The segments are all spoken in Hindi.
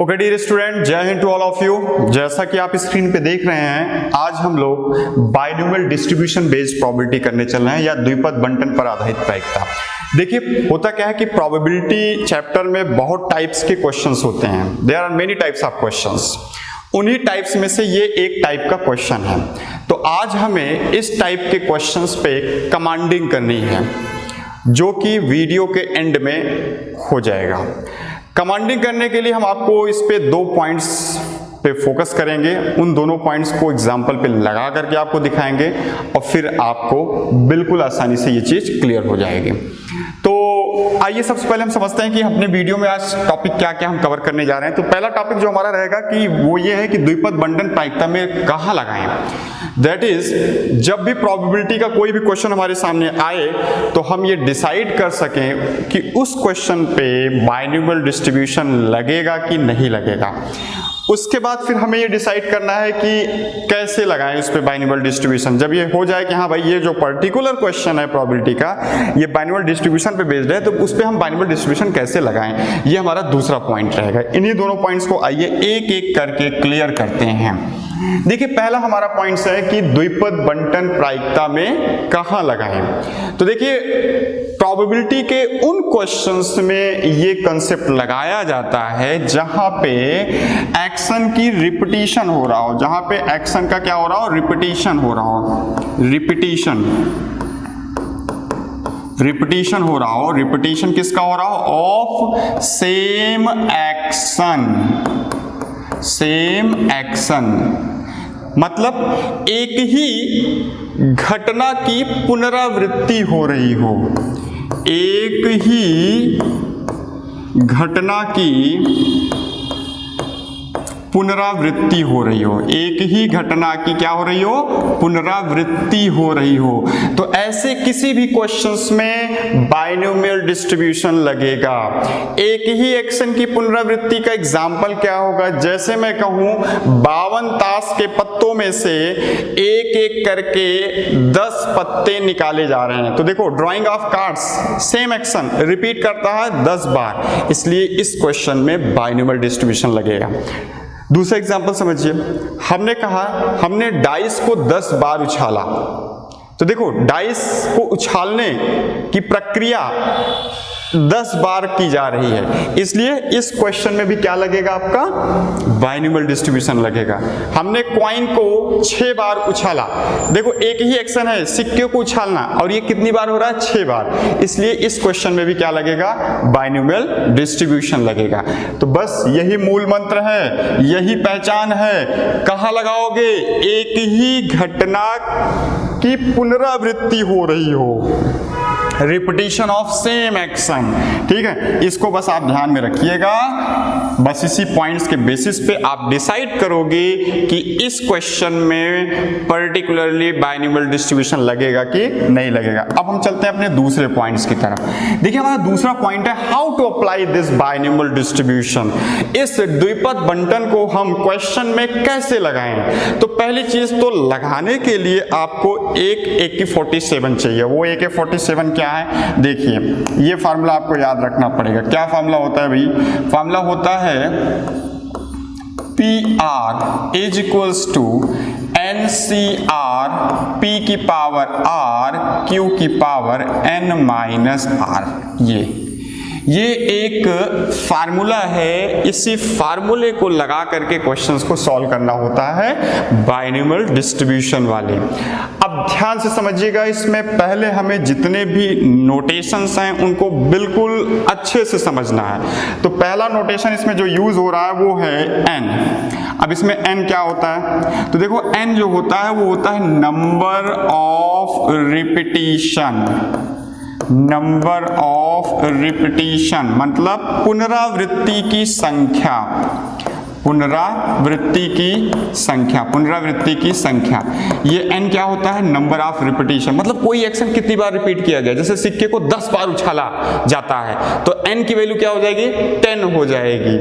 Okay dear student, Jai Hind to all of you. जैसा कि आप स्क्रीन पे देख रहे हैं, आज हम लोग बाइनोमियल डिस्ट्रीब्यूशन बेस्ड प्रोबेबिलिटी करने चल रहे हैं या द्विपद बंटन पर आधारित प्रायिकता। देखिए होता क्या है कि प्रोबेबिलिटी चैप्टर में बहुत टाइप्स के क्वेश्चंस होते हैं। There are many types of questions. उन्हीं टाइप्स में से ये एक टाइप का क्वेश्चन है। तो आज हमें इस टाइप के क्वेश्चंस पे कमांडिंग करनी है, जो कि वीडियो के एंड में हो जाएगा। कमांडिंग करने के लिए हम आपको इस पे 2 पॉइंट्स पे फोकस करेंगे। उन दोनों पॉइंट्स को एग्जाम्पल पे लगा करके आपको दिखाएंगे और फिर आपको बिल्कुल आसानी से ये चीज क्लियर हो जाएगी। तो आइए सबसे पहले हम समझते हैं कि अपने वीडियो में आज टॉपिक क्या क्या हम कवर करने जा रहे हैं। तो पहला टॉपिक जो हमारा रहेगा कि वो ये है कि द्विपद बंटन प्रायिकता में कहाँ लगाएं। दैट इज, जब भी प्रोबेबिलिटी का कोई भी क्वेश्चन हमारे सामने आए तो हम ये डिसाइड कर सकें कि उस क्वेश्चन पे बाइनोमियल डिस्ट्रीब्यूशन लगेगा कि नहीं लगेगा। उसके बाद फिर हमें ये डिसाइड करना है कि कैसे लगाएं उस पे बाइनोमियल डिस्ट्रीब्यूशन। जब ये हो जाए कि हाँ भाई ये जो पर्टिकुलर क्वेश्चन है प्रोबेबिलिटी का, ये बाइनोमियल डिस्ट्रीब्यूशन पे बेस्ड है, तो उस पे हम बाइनोमियल डिस्ट्रीब्यूशन कैसे लगाएं, ये हमारा दूसरा पॉइंट रहेगा। इन्हीं दोनों पॉइंट्स को आइए एक एक करके क्लियर करते हैं। देखिए पहला हमारा पॉइंट है कि द्विपद बंटन प्रायिकता में कहां लगाएं। तो देखिए प्रोबेबिलिटी के उन क्वेश्चंस में ये कंसेप्ट लगाया जाता है जहां पे एक्शन की रिपीटिशन हो रहा हो, जहां पे एक्शन का क्या हो रहा हो, रिपीटिशन हो रहा हो। रिपीटिशन हो रहा हो। रिपीटिशन किसका हो रहा हो? Of same action. मतलब एक ही घटना की पुनरावृत्ति हो रही हो। एक ही घटना की पुनरावृत्ति हो रही हो। एक ही घटना की क्या हो रही हो? पुनरावृत्ति हो रही हो। तो ऐसे किसी भी क्वेश्चंस में बाइनोमियल डिस्ट्रीब्यूशन लगेगा। एक ही एक्शन की पुनरावृत्ति का एग्जाम्पल क्या होगा? जैसे मैं कहूं 52 ताश के पत्तों में से एक एक करके 10 पत्ते निकाले जा रहे हैं। तो देखो drawing of cards, same action repeat करता है 10 बार, इसलिए इस क्वेश्चन में बाइनोमियल डिस्ट्रीब्यूशन लगेगा। दूसरा एग्जाम्पल समझिए, हमने कहा हमने डाइस को 10 बार उछाला। तो देखो डाइस को उछालने की प्रक्रिया 10 बार की जा रही है, इसलिए इस क्वेश्चन में भी क्या लगेगा? आपका बाइनोमियल डिस्ट्रीब्यूशन लगेगा। हमने कॉइन को 6 बार उछाला। देखो एक ही एक्शन है सिक्के को उछालना, और ये कितनी बार हो रहा है? 6 बार, इसलिए इस क्वेश्चन में भी क्या लगेगा? बाइनोमियल डिस्ट्रीब्यूशन लगेगा। तो बस यही मूल मंत्र है, यही पहचान है। कहां लगाओगे? एक ही घटना की पुनरावृत्ति हो रही हो, रिपीटिशन ऑफ सेम एक्शन। ठीक है, इसको बस आप ध्यान में रखिएगा। बस इसी पॉइंट्स के बेसिस पे आप डिसाइड करोगे कि इस क्वेश्चन में पर्टिकुलरली बाइनोमियल डिस्ट्रीब्यूशन लगेगा कि नहीं लगेगा। अब हम चलते हैं अपने दूसरे पॉइंट्स की तरफ। देखिए हमारा दूसरा पॉइंट है how to apply this binomial distribution. इस द्विपद बंटन को हम क्वेश्चन में कैसे लगाएं? तो पहली चीज तो लगाने के लिए आपको एक AK-47 चाहिए। वो AK-47 क्या है? देखिए ये फार्मूला आपको याद रखना पड़ेगा। क्या फार्मूला होता है भाई? फार्मूला होता है PR is equals to NCR P की पावर R Q की पावर N माइनस R। ये एक फार्मूला है। इसी फार्मूले को लगा करके क्वेश्चंस को सॉल्व करना होता है बाइनोमियल डिस्ट्रीब्यूशन वाले। अब ध्यान से समझिएगा, इसमें पहले हमें जितने भी नोटेशंस हैं उनको बिल्कुल अच्छे से समझना है। तो पहला नोटेशन इसमें जो यूज हो रहा है वो है n। अब इसमें n क्या होता है? तो देखो n जो होता है वो होता है number of repetition. Number of repetition मतलब पुनरावृत्ति की संख्या। पुनरावृत्ति की संख्या। ये n क्या होता है? नंबर ऑफ रिपीटिशन, मतलब कोई एक्शन कितनी बार रिपीट किया गया। जैसे सिक्के को 10 बार उछाला जाता है तो n की वैल्यू क्या हो जाएगी? 10 हो जाएगी।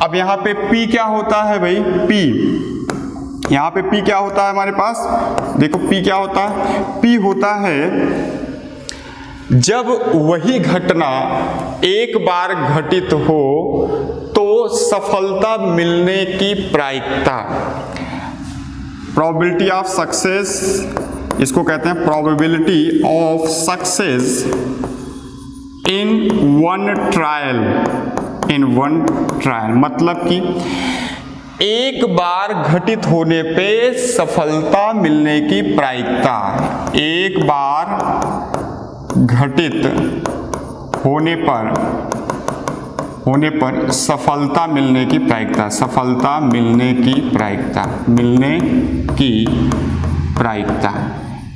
अब यहाँ पे p क्या होता है भाई? p, यहाँ पे p क्या होता है हमारे पास? देखो p क्या होता है? p होता है जब वही घटना एक बार घटित हो तो सफलता मिलने की प्रायिकता, प्रोबेबिलिटी ऑफ सक्सेस, इसको कहते हैं probability of success in one trial, in one trial, मतलब कि एक बार घटित होने पे सफलता मिलने की प्रायिकता, एक बार घटित होने पर सफलता मिलने की प्रायिकता, सफलता मिलने की प्रायिकता, मिलने की प्रायिकता,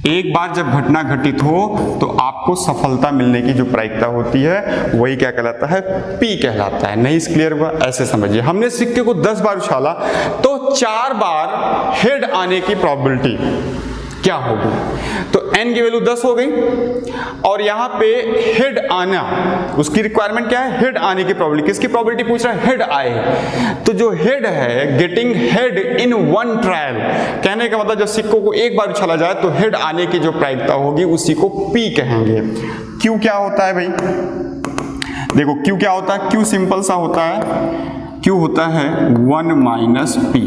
एक बार जब घटना घटित हो तो आपको सफलता मिलने की जो प्रायिकता होती है वही क्या कहलाता है, P कहलाता है। नहीं क्लियर हुआ? ऐसे समझिए, हमने सिक्के को 10 बार उछाला तो 4 बार हेड आने की प्रोबेबिलिटी क्या होगी, तो n की वैल्यू 10 हो गई और यहाँ पे हेड आना, उसकी रिक्वायरमेंट क्या है, हेड आने की प्रोबेबिलिटी। किसकी प्रोबेबिलिटी पूछ रहा है, हेड आए, तो जो हेड है, getting head in one trial, कहने का मतलब जब सिक्कों को एक बार उछाला जाए तो हेड आने की जो प्रायिकता होगी उसी को P कहेंगे। Q क्या होता है भाई, देखो Q क्या होता है, Q सिंपल सा होता है, Q होता है 1 माइनस P।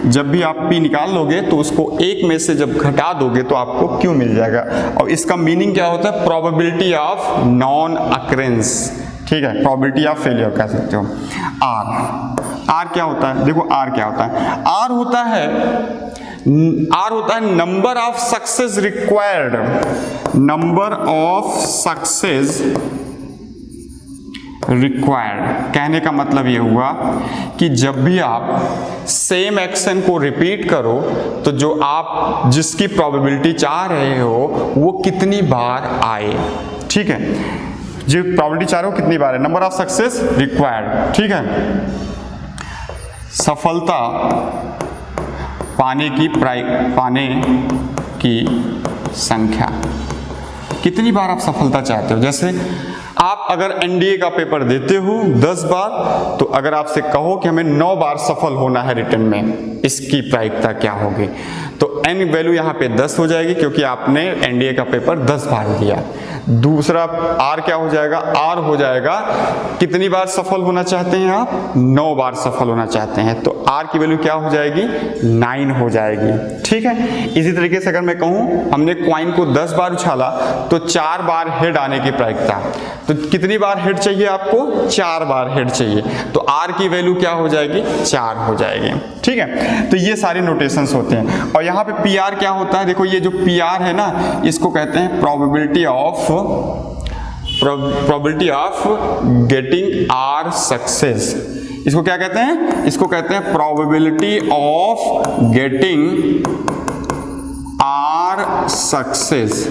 जब भी आप P निकाल लोगे तो उसको एक में से जब घटा दोगे तो आपको Q मिल जाएगा, और इसका मीनिंग क्या होता है, प्रोबेबिलिटी ऑफ नॉन अकरेंस, ठीक है, प्रोबेबिलिटी ऑफ फेलियर कह सकते हो। R क्या होता है, देखो R क्या होता है, R होता है number of success required, number of success required, कहने का मतलब ये हुआ कि जब भी आप सेम एक्शन को रिपीट करो तो जो आप जिसकी प्रोबेबिलिटी चाह रहे हो वो कितनी बार आए, ठीक है, जो प्रोबेबिलिटी चाह रहे हो कितनी बार है, नंबर ऑफ सक्सेस रिक्वायर्ड, ठीक है। सफलता पाने की संख्या, कितनी बार आप सफलता चाहते हो। जैसे आप अगर एनडीए का पेपर देते हो 10 बार, तो अगर आपसे कहो कि हमें 9 बार सफल होना है रिटन में, इसकी प्रायिकता क्या होगी, तो एन वैल्यू यहाँ पे 10 हो जाएगी क्योंकि आपने एनडीए का पेपर 10 बार दिया। दूसरा आर क्या हो जाएगा, आर हो जाएगा कितनी बार सफल होना चाहते हैं आप, 9 बार सफल होना चाहते हैं, तो आर की वैल्यू क्या हो जाएगी, 9 हो जाएगी, ठीक है। इसी तरीके से अगर मैं कहूँ हमने क्वाइन को 10 बार उछाला तो 4 बार हेड आने की प्रायिकता, तो कितनी बार हेड चाहिए आपको, 4 बार हेड चाहिए, तो आर की वैल्यू क्या हो जाएगी, 4 हो जाएगी, ठीक है। तो ये सारे नोटेशंस होते हैं। और यहाँ पे पी आर क्या होता है, देखो ये जो पी आर है ना, इसको कहते हैं probability of getting R success. इसको क्या कहते हैं, इसको कहते हैं probability of getting R success.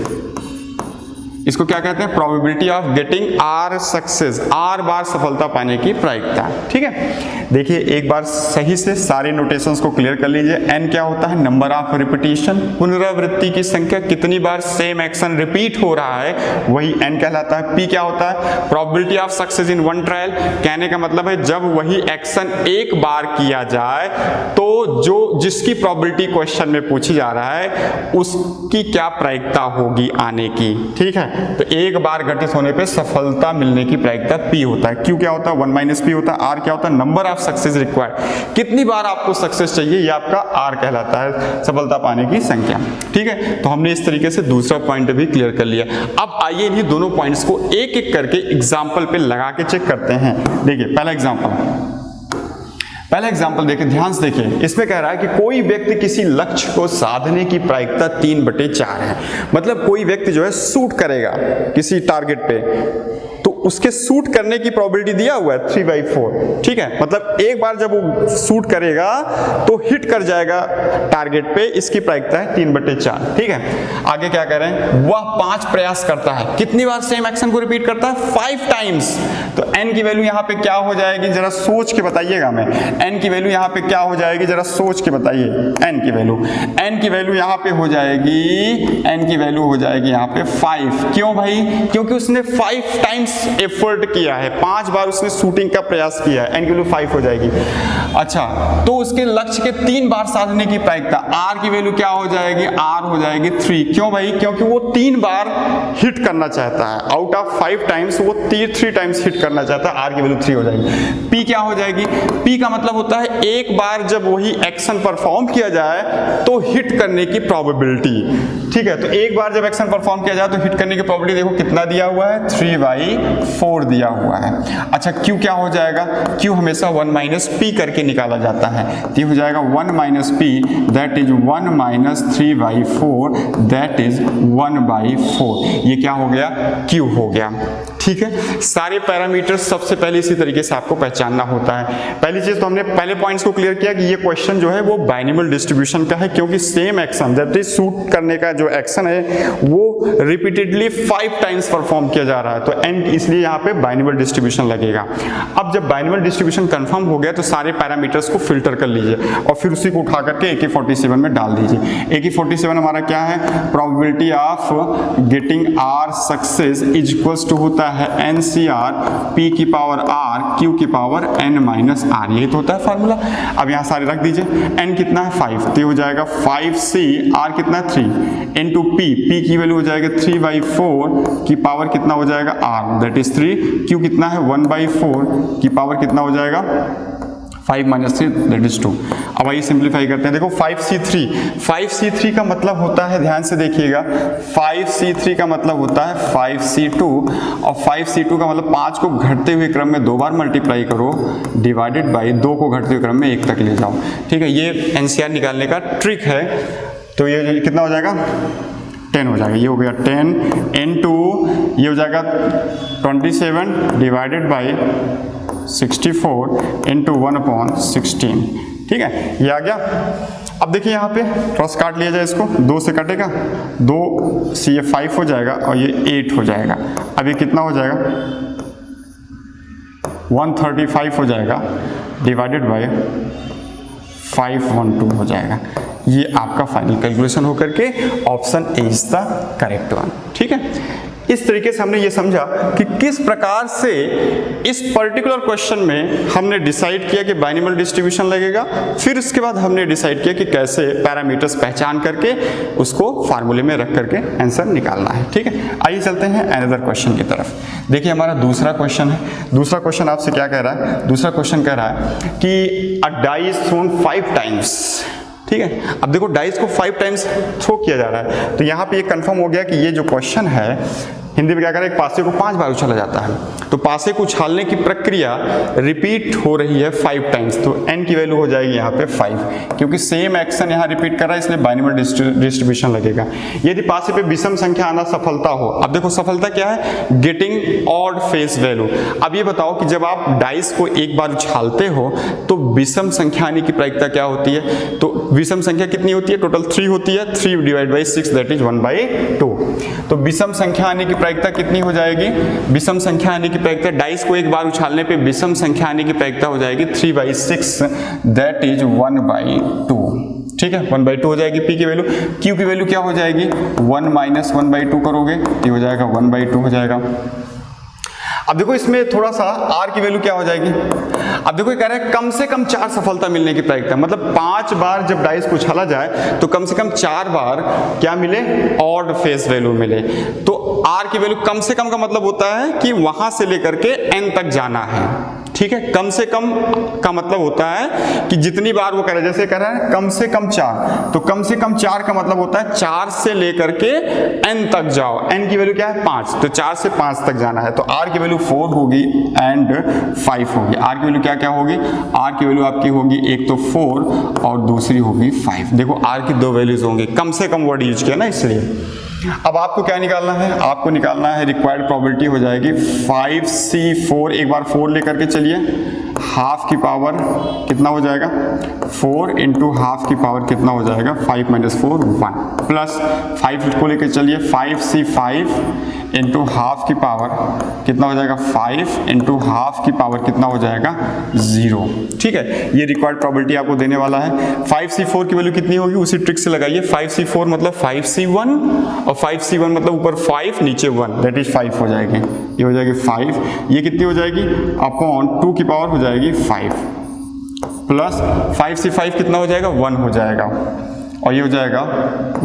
इसको क्या कहते हैं, probability of getting R success, R बार सफलता पाने की प्रायिकता, ठीक है। देखिए एक बार सही से सारे नोटेशंस को क्लियर कर लीजिए। एन क्या होता है, नंबर ऑफ रिपीटिशन, पुनरावृत्ति की संख्या, कितनी बार सेम एक्शन रिपीट हो रहा है वही एन कहलाता है। पी क्या होता है, probability of success in one trial, कहने का मतलब है जब वही एक्शन एक बार किया जाए तो जो जिसकी प्रोबेबिलिटी क्वेश्चन में पूछी जा रहा है उसकी क्या प्रायिकता होगी आने की, ठीक है। तो एक बार घटित होने पे सफलता मिलने की प्रायिकता P होता है। Q क्या होता है, 1 माइनस P होता है। R क्या होता है, नंबर ऑफ सक्सेस रिक्वायर्ड, कितनी बार आपको सक्सेस चाहिए, ये आपका R कहलाता है, सफलता पाने की संख्या, ठीक है। तो हमने इस तरीके से दूसरा पॉइंट भी क्लियर कर लिया। अब आइए इन्हीं दोनों पॉइंट्स को एक एक करके एग्जाम्पल पे लगा के चेक करते हैं। देखिए पहला एग्जाम्पल देखिए, ध्यान से देखिए। इसमें कह रहा है कि कोई व्यक्ति किसी लक्ष्य को साधने की प्रायिकता 3/4 है। मतलब कोई व्यक्ति जो है शूट करेगा किसी टारगेट पे, तो उसके शूट करने की प्रोबेबिलिटी दिया हुआ है 3/4, ठीक है। मतलब एक बार जब वो शूट करेगा तो हिट कर जाएगा टारगेट पे, इसकी प्रायिकता है 3/4, ठीक है। आगे क्या कह रहे हैं, वह 5 प्रयास करता है, कितनी बार सेम एक्शन को रिपीट करता है, 5 टाइम्स। तो एन की वैल्यू यहाँ पे क्या हो जाएगी, जरा सोच के बताइएगा। मैं एन की वैल्यू यहाँ पे क्या हो जाएगी, जरा सोच के बताइए। एन की वैल्यू यहाँ पे हो जाएगी, एन की वैल्यू हो जाएगी यहाँ पे 5। क्यों भाई, क्योंकि उसने 5 टाइम्स एफर्ट किया है, 5 बार उसने शूटिंग का प्रयास किया है, n की वैल्यू 5 हो जाएगी। अच्छा, तो उसके लक्ष्य के 3 बार साधने की प्रायिकता, r की वैल्यू क्या हो जाएगी, r हो जाएगी 3। क्यों भाई, क्योंकि वो 3 बार हिट करना चाहता है, आउट ऑफ 5 टाइम्स वो 3 टाइम्स हिट करना चाहता है, r की वैल्यू 3 हो जाएगी। p क्या हो जाएगी, p का मतलब होता है एक बार जब वही एक्शन परफॉर्म किया जाए तो हिट करने की प्रोबेबिलिटी। ठीक है, तो एक बार जब एक्शन परफॉर्म किया जाए तो हिट करने की प्रोबेबिलिटी देखो कितना दिया हुआ है, 3/4 दिया हुआ है। अच्छा, q क्या हो जाएगा, q हमेशा 1 माइनस p करके निकाला जाता है, तो ये हो जाएगा 1 minus p, that is 1 minus 3/4, that is 1/4। ये क्या हो गया, q हो गया। ठीक है, सारे पैरामीटर्स सबसे पहले इसी तरीके से आपको पहचानना होता है। पहली चीज तो हमने पहले पॉइंट्स को क्लियर किया कि ये क्वेश्चन जो है वो बाइनोमियल डिस्ट्रीब्यूशन का है, क्योंकि सेम एक्शन जब शूट करने का जो एक्शन है वो रिपीटेडली 5 टाइम्स परफॉर्म किया जा रहा है, तो एंड इसलिए यहाँ पे बाइनोमियल डिस्ट्रीब्यूशन लगेगा। अब जब बाइनोमियल डिस्ट्रीब्यूशन कंफर्म हो गया तो सारे पैरामीटर्स को फिल्टर कर लीजिए और फिर उसी को उठा करके AK47 में डाल दीजिए। AK47 हमारा क्या है, probability of getting R success is equals to होता है NCR P की पावर R Q की पावर N माइनस R, यही तो होता है फार्मूला। अब यहाँ सारे रख दीजिए, N कितना है 5, तो हो जाएगा 5C, R कितना है 3 इंटू P, P की वैल्यू हो जाएगा 3/4 की पावर कितना हो जाएगा R, दैट इज 3, Q कितना है 1/4 की पावर कितना हो जाएगा 5 माइनस 3, दैट इज 2। अब आइए सिंप्लीफाई करते हैं। देखो 5C3 का मतलब होता है, ध्यान से देखिएगा, 5C3 का मतलब होता है 5C2, और 5C2 का मतलब 5 को घटते हुए क्रम में 2 बार मल्टीप्लाई करो डिवाइडेड बाई 2 को घटते हुए क्रम में 1 तक ले जाओ। ठीक है, ये NCR निकालने का ट्रिक है। तो ये कितना हो जाएगा, 10 हो जाएगा। ये हो गया 10 इंटू ये हो जाएगा 27 डिवाइडेड बाई 64 इंटू 1/16। ठीक है, ये आ गया। अब देखिए यहाँ पे थोड़ा सा काट लिया जाए इसको, 2 से कटेगा, 2 से ये 5 हो जाएगा और ये 8 हो जाएगा। अब ये कितना हो जाएगा, 135 हो जाएगा डिवाइडेड बाय 512 हो जाएगा। ये आपका फाइनल कैलकुलेशन होकर के option A is the correct one. ठीक है, इस तरीके से हमने ये समझा कि किस प्रकार से इस पर्टिकुलर क्वेश्चन में हमने डिसाइड किया कि बाइनोमियल डिस्ट्रीब्यूशन लगेगा, फिर उसके बाद हमने डिसाइड किया कि कैसे पैरामीटर्स पहचान करके उसको फार्मूले में रख करके आंसर निकालना है। ठीक है, आइए चलते हैं अनदर क्वेश्चन की तरफ। देखिए हमारा दूसरा क्वेश्चन है। दूसरा क्वेश्चन आपसे क्या कह रहा है, दूसरा क्वेश्चन कह रहा है कि अ डाई इज थ्रोन 5 टाइम्स। ठीक है, अब देखो डाइस को 5 टाइम्स थ्रो किया जा रहा है, तो यहाँ पे ये कंफर्म हो गया कि ये जो क्वेश्चन है हिंदी में क्या करें, एक पासे को 5 बार उछाला जाता है, तो पासे को उछालने की प्रक्रिया रिपीट हो रही है 5 टाइम्स, तो n की वैल्यू हो जाएगी यहाँ पे 5, क्योंकि सेम एक्शन यहाँ रिपीट कर रहा है इसलिए बाइनोमियल डिस्ट्रीब्यूशन लगेगा। यदि पासे पे विषम संख्या आना सफलता हो, अब देखो सफलता क्या है, गेटिंग ऑड फेस वैल्यू। अब ये बताओ कि जब आप डाइस को एक बार उछालते हो तो विषम संख्या आने की प्रायिकता क्या होती है, तो विषम संख्या कितनी होती है, टोटल 3 होती है, 3 डिवाइड बाई 6 दैट इज 1/2। तो विषम संख्या आने की प्रायिकता कितनी हो जाएगी, विषम संख्या आने की प्रायिकता, डाइस को एक बार उछालने पे विषम संख्या आने की प्रायिकता हो जाएगी 3/6 दैट इज 1/2। ठीक है, 1/2 हो जाएगी पी की वैल्यू। क्यू की वैल्यू क्या हो जाएगी, 1 माइनस 1/2 करोगे ये हो जाएगा 1/2 हो जाएगा। अब देखो इसमें थोड़ा सा आर की वैल्यू क्या हो जाएगी, अब देखो ये कह रहा है कम से कम 4 सफलता मिलने की प्रायिकता, मतलब 5 बार जब डाइस को उछाला जाए तो कम से कम 4 बार क्या मिले, ऑड फेस वैल्यू मिले। तो आर की वैल्यू कम से कम का मतलब होता है कि वहां से लेकर के एन तक जाना है। ठीक है, कम से कम का मतलब होता है कि जितनी बार वो कह रहा है, जैसे कह रहा है कम से कम 4, तो कम से कम 4 का मतलब होता है 4 से लेकर के n तक जाओ। n की वैल्यू क्या है 5, तो 4 से 5 तक जाना है, तो r की वैल्यू 4 होगी एंड 5 होगी। r की वैल्यू क्या क्या होगी, r की वैल्यू आपकी होगी एक तो 4 और दूसरी होगी 5। देखो r की 2 वैल्यूज होंगी, कम से कम वर्ड यूज किया ना इसलिए। अब आपको क्या निकालना है, आपको निकालना है रिक्वायर्ड प्रोबेबिलिटी हो जाएगी 5C4, एक बार 4 लेकर के चलिए, हाफ की पावर कितना हो जाएगा 4 इंटू हाफ की पावर कितना हो जाएगा 5 माइनस 4 1 प्लस 5 को लेकर चलिए 5c5 इंटू हाफ की पावर कितना हो जाएगा 5 इंटू हाफ की पावर कितना हो जाएगा 0। ठीक है, ये रिक्वायर्ड प्रोबेबिलिटी आपको देने वाला है। 5c4 की वैल्यू कितनी होगी उसी ट्रिक से लगाइए। 5c4 मतलब 5c1 और 5c1 मतलब ऊपर 5 नीचे 1 दैट इज 5 हो जाएगी। ये हो जाएगी 5, ये कितनी हो जाएगी अपॉन 2 की पावर हो जाएगी 5 प्लस 5c5 कितना हो जाएगा 1 हो जाएगा और ये हो जाएगा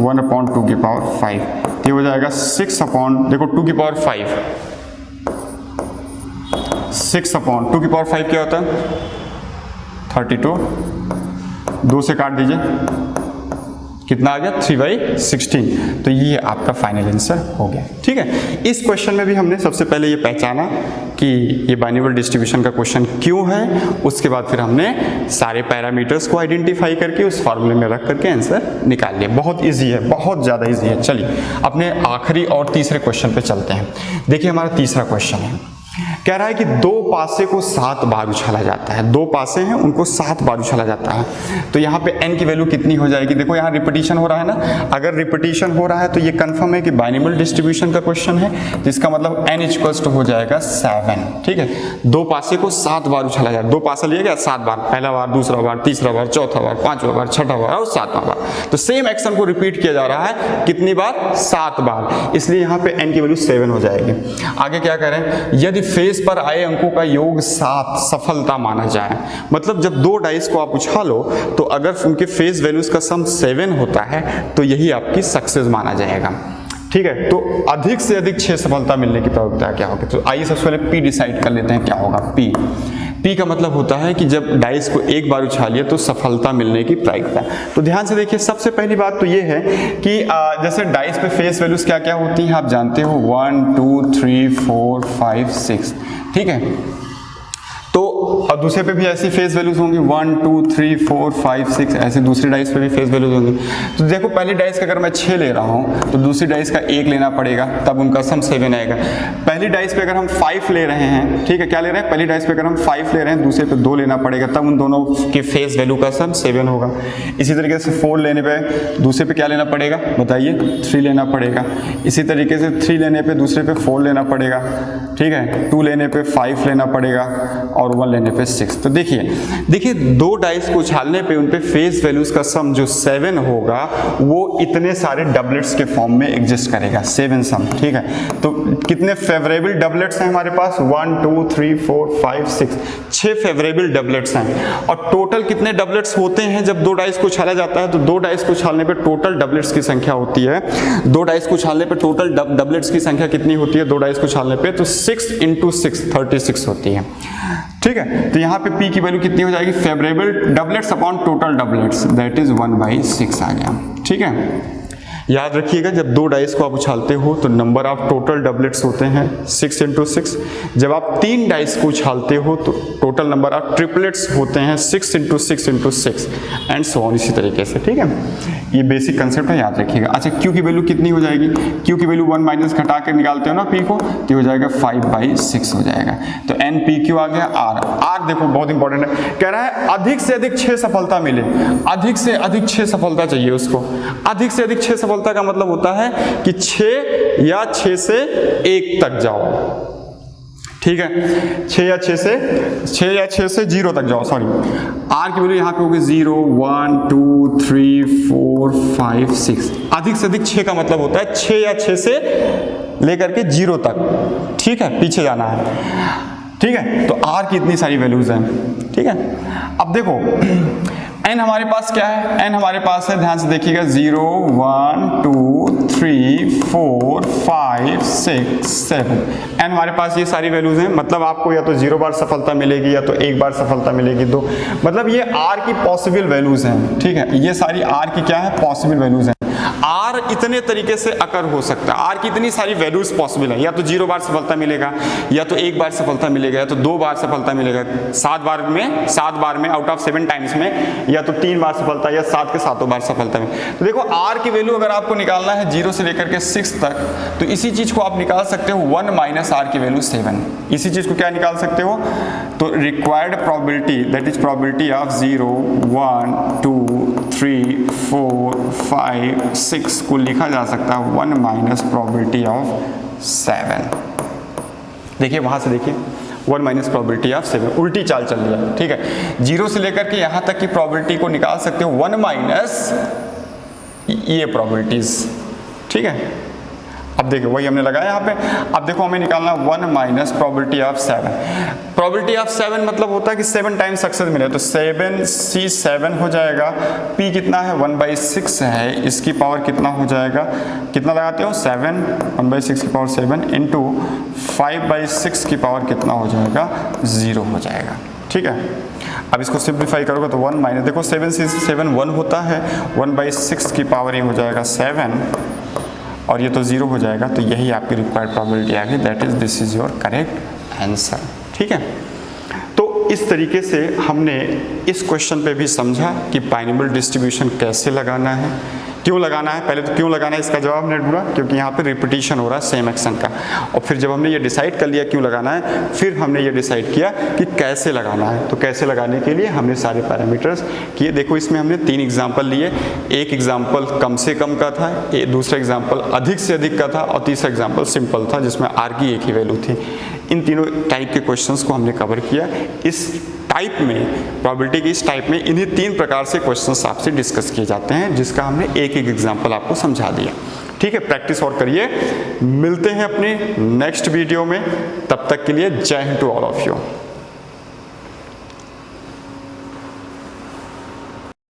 1/2 की पावर 5। ये हो जाएगा 6 अपॉन देखो 2 की पावर 5 6/2 की पावर 5 क्या होता है 32, 2 से काट दीजिए कितना आ गया 3/16। तो ये आपका फाइनल आंसर हो गया। ठीक है, इस क्वेश्चन में भी हमने सबसे पहले ये पहचाना कि ये बाइनोमियल डिस्ट्रीब्यूशन का क्वेश्चन क्यों है, उसके बाद फिर हमने सारे पैरामीटर्स को आइडेंटिफाई करके उस फॉर्मूले में रख करके आंसर निकाल लिया। बहुत इजी है, बहुत ज़्यादा इजी है। चलिए अपने आखिरी और तीसरे क्वेश्चन पे चलते हैं। देखिए हमारा तीसरा क्वेश्चन है, कह रहा है कि 2 पासे को 7 बार उछाला जाता है। 2 पासे हैं उनको 7 बार उछाला जाता है। तो यहाँ पे n की वैल्यू कितनी हो जाएगी। देखो यहाँ रिपीटिशन हो रहा है ना, अगर रिपीटिशन हो रहा है तो ये कंफर्म है कि बाइनोमियल डिस्ट्रीब्यूशन का क्वेश्चन है, जिसका मतलब n इक्वल्स टू हो जाएगा 7। ठीक है, 2 पासे को 7 बार उछाला जाए। 2 पासा लिया गया 7 बार, पहला बार, दूसरा बार, तीसरा बार, चौथा बार, 5वां बार, 6वां बार और 7वां बार। तो सेम एक्शन को रिपीट किया जा रहा है कितनी बार 7 बार, इसलिए यहाँ पे n की वैल्यू 7 हो जाएगी। आगे क्या करें, यदि फेस पर आए अंकों का योग 7 सफलता माना जाए। मतलब जब 2 डाइस को आप उछालो तो अगर उनके फेस वैल्यूज का सम 7 होता है तो यही आपकी सक्सेस माना जाएगा। ठीक है, तो अधिक से अधिक 6 सफलता मिलने की प्रोबेबिलिटी क्या होगी। तो आइए सबसे पहले P डिसाइड कर लेते हैं क्या होगा। P का मतलब होता है कि जब डाइस को एक बार उछालिए तो सफलता मिलने की प्रायिकता। तो ध्यान से देखिए, सबसे पहली बात तो ये है कि जैसे डाइस पे फेस वैल्यूज क्या क्या होती हैं आप जानते हो, 1 2 3 4 5 6। ठीक है, तो और दूसरे पे भी ऐसी फेस वैल्यूज होंगी 1 2 3 4 5 6, ऐसे दूसरी डाइस पे भी फेस वैल्यूज होंगी। तो देखो पहली डाइस का अगर मैं 6 ले रहा हूँ तो दूसरी डाइस का 1 लेना पड़ेगा, तब उनका सम 7 आएगा। पहली डाइस पे अगर हम 5 ले रहे हैं, ठीक है, क्या ले रहे हैं, पहली डाइस पे अगर हम 5 ले रहे हैं, दूसरे पे 2 लेना पड़ेगा, तब उन दोनों के फेस वैल्यू का सम 7 होगा। इसी तरीके से 4 लेने पे दूसरे पे क्या लेना पड़ेगा बताइए, 3 लेना पड़ेगा। इसी तरीके से 3 लेने पे दूसरे पे 4 लेना पड़ेगा। ठीक है, 2 लेने पे 5 लेना पड़ेगा और 1 लेने पे 6। तो देखिए 2 डाइस को उछालने पे उन पे फेस वैल्यूज का सम जो 7 होगा वो इतने सारे डबलेट्स के फॉर्म में एग्जिस्ट करेगा, 7 सम। ठीक है, तो कितने फेवरेबल डबलेट्स हैं हमारे पास, 1 2 3 4 5 6, 6 फेवरेबल डबलेट्स हैं। और टोटल कितने डबलेट्स होते हैं जब 2 डाइस को उछाला जाता है, तो 2 डाइस को उछालने पे टोटल डबलेट्स की संख्या होती है। 2 डाइस को उछालने पे टोटल डबलेट्स की संख्या कितनी होती है 2 डाइस को उछालने पे, तो 6 × 6 36 होती है। ठीक है, तो यहाँ पे P की वैल्यू कितनी हो जाएगी, favourable doublets upon total doublets, that is 1/6 आ गया। ठीक है, याद रखिएगा जब 2 डाइस को आप उछालते हो तो नंबर ऑफ टोटल डबलेट्स होते हैं 6 × 6। जब आप 3 डाइस को उछालते हो तो टोटल नंबर ऑफ ट्रिपलेट्स होते हैं 6 × 6 × 6 एंड सो ऑन, इसी तरीके से। ठीक है, ये बेसिक कंसेप्ट है, याद रखिएगा। अच्छा, Q की वैल्यू कितनी हो जाएगी, Q की वैल्यू 1 माइनस घटा के निकालते हो ना P को, तो हो जाएगा 5/6 हो जाएगा। तो NPQ आ गया। R देखो बहुत इंपॉर्टेंट है, कह रहा है अधिक से अधिक 6 सफलता मिले, अधिक से अधिक 6 सफलता चाहिए उसको। अधिक से अधिक 6 सफलता का मतलब होता है कि 6 या 6 से 1 तक जाओ। ठीक है, 6 या 6 से 0 तक जाओ। सॉरी, R की वैल्यू यहाँ पे होगी 0 1 2 3 4 5 6। अधिक से अधिक 6 का मतलब होता है 6 या 6 से लेकर के 0 तक। ठीक है, पीछे जाना है। ठीक है, तो R की इतनी सारी वैल्यूज हैं। ठीक है, अब देखो n हमारे पास क्या है, n हमारे पास है, ध्यान से देखिएगा, 0 1 2 3 4 5 6 7। n हमारे पास ये सारी वैल्यूज हैं। मतलब आपको या तो 0 बार सफलता मिलेगी या तो 1 बार सफलता मिलेगी, 2। मतलब ये R की पॉसिबल वैल्यूज हैं। ठीक है, ये सारी R की क्या है, पॉसिबल वैल्यूज हैं। आर इतने तरीके से अकर हो सकता है, आर की इतनी सारी वैल्यूज पॉसिबल है, या तो 0 बार सफलता मिलेगा, या तो 1 बार सफलता मिलेगा, या तो 2 बार सफलता मिलेगा, 7 बार में आउट ऑफ 7 टाइम्स में, या तो 3 बार सफलता, या 7 के 7 बार सफलता में। तो देखो आर की वैल्यू अगर आपको निकालना है 0 से लेकर के 6 तक, तो इसी चीज को आप निकाल सकते हो 1 माइनस आर की वैल्यू 7। इसी चीज को क्या निकाल सकते हो, तो required probability, that is probability of 0, 1, 2, 3, 4, 5, 6 को लिखा जा सकता है 1 माइनस प्रोबेबिलिटी ऑफ 7। देखिए वहां से देखिए 1 माइनस प्रोबेबिलिटी ऑफ 7, उल्टी चाल चल रही है, ठीक है। 0 से लेकर के यहां तक की प्रोबेबिलिटी को निकाल सकते हो 1 माइनस ये प्रोबेबिलिटीज, ठीक है। अब देखो वही हमने लगाया यहाँ पे। अब देखो हमें निकालना 1 minus probability of 7। Probability of 7 मतलब होता है कि 7 टाइम्स सक्सेस मिले, तो 7 हो जाएगा। P कितना है 1/6 है, इसकी पावर कितना हो जाएगा, कितना लगाते हो 7, 1/6 की पावर 7 इंटू 5/6 की पावर कितना हो जाएगा 0 हो जाएगा, ठीक है। अब इसको सिंप्लीफाई करोगे तो 1 माइनस, देखो 7 से 7 1 होता है, 1/6 की पावर ये हो जाएगा 7 और ये तो 0 हो जाएगा। तो यही आपकी रिक्वायर्ड प्रोबेबिलिटी आ गई, that is this is your correct answer, ठीक है। तो इस तरीके से हमने इस क्वेश्चन पे भी समझा कि बाइनोमियल डिस्ट्रीब्यूशन कैसे लगाना है, क्यों लगाना है। पहले तो क्यों लगाना है इसका जवाब हमने ढूंढा, क्योंकि यहाँ पे रिपीटिशन हो रहा है सेम एक्शन का। और फिर जब हमने ये डिसाइड कर लिया क्यों लगाना है, फिर हमने ये डिसाइड किया कि कैसे लगाना है। तो कैसे लगाने के लिए हमने सारे पैरामीटर्स किए। देखो इसमें हमने 3 एग्जाम्पल लिए, एक एग्जाम्पल कम से कम का था, दूसरा एग्जाम्पल अधिक से अधिक का था, और तीसरा एग्जाम्पल सिंपल था जिसमें आर की एक ही वैल्यू थी। इन तीनों टाइप के क्वेश्चंस को हमने कवर किया। इस टाइप में, प्रोबेबिलिटी की इस टाइप में इन्हीं 3 प्रकार से क्वेश्चंस आपसे डिस्कस किए जाते हैं, जिसका हमने एक एक एग्जाम्पल आपको समझा दिया, ठीक है। प्रैक्टिस और करिए। मिलते हैं अपने नेक्स्ट वीडियो में, तब तक के लिए Jai Hind to all of you.